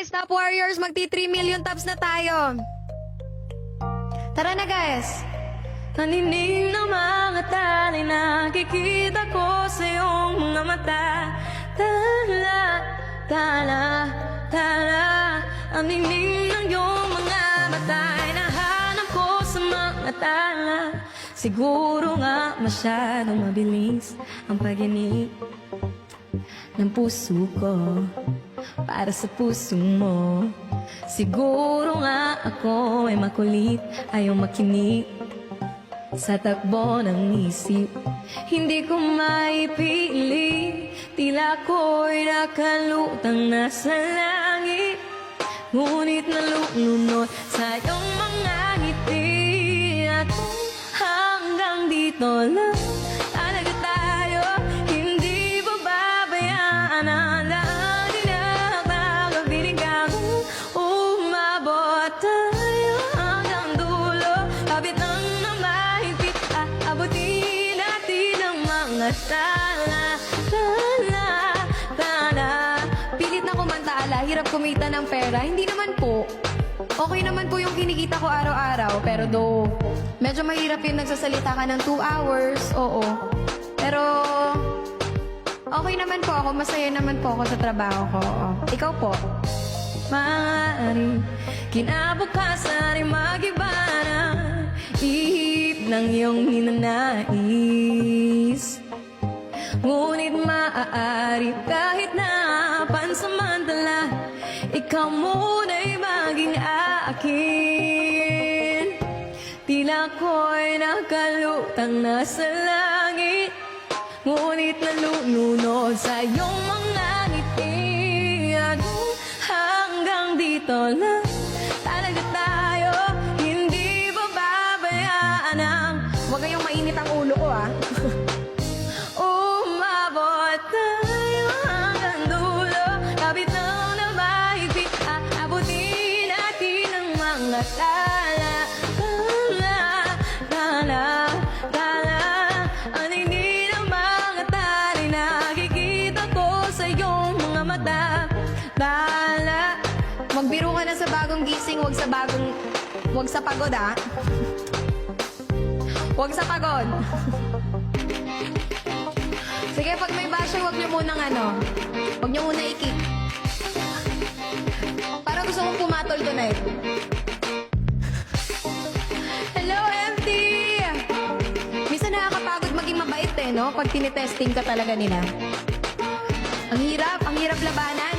Stop Warriors, magti 3 million taps na tayo. Tara na guys. Nanining ng mga talay, nakikita ko sa iyong mga mata. Tala, tala, tala. Ang nining ng iyong mga mata ay nahanap ko sa mga tala. Siguro nga masyadong mabilis ang pag-inip ng puso ko para sa puso mo. Siguro nga ako ay makulit, ayaw makinig sa takbo ng isip. Hindi ko maipili, tila ko'y nakalutang nasa langit. Ngunit nalulunod sa iyong mga ngiti. At hanggang dito lang talaga tayo, hindi babayaan ang lahat. Di nakakapiling ka kung umabot tayo hanggang dulo. Kapit lang na mahigpit, aabutin natin ang mga tala. Tala, tala. Pilit na kumanta ala, hirap kumita ng pera. Hindi naman po. Okay naman po yung kinikita ko araw-araw. Pero medyo mahirap yung nagsasalita ka ng 2 hours. Oo. Pero okay naman po ako. Masaya naman po ako sa trabaho ko. Oo. Ikaw po? Maaari kinabukasan ay mag-iba na ihip ng iyong ninanais. Ngunit maaari kahit na pansamantala, ikaw muna'y maging akin. Tila ko'y nakalutang nasa langit, ngunit nalulunod sa iyong mga ngiti. At hanggang dito lang talaga tayo, hindi babayaan ang... Huwag kayong mainit ang ulo ko ah. umabot tayo hanggang dulo. Kapit lang na mahigpit, aabutin natin ang mga tala. Tala, tala, tala. Ang hindi ng mga tali, nakikita ko sa iyong mga mata. Tala. Magbiro ka na sa bagong gising, wag sa pagod ah. Wag sa pagod. Sige, pag may basher, wag niyo munang wag niyo muna i-kick. Para gusto kong pumatol tonight. Hello, MT! Minsan nakakapagod maging mabait no? Pag tinitesting ka talaga nila. Ang hirap labanan.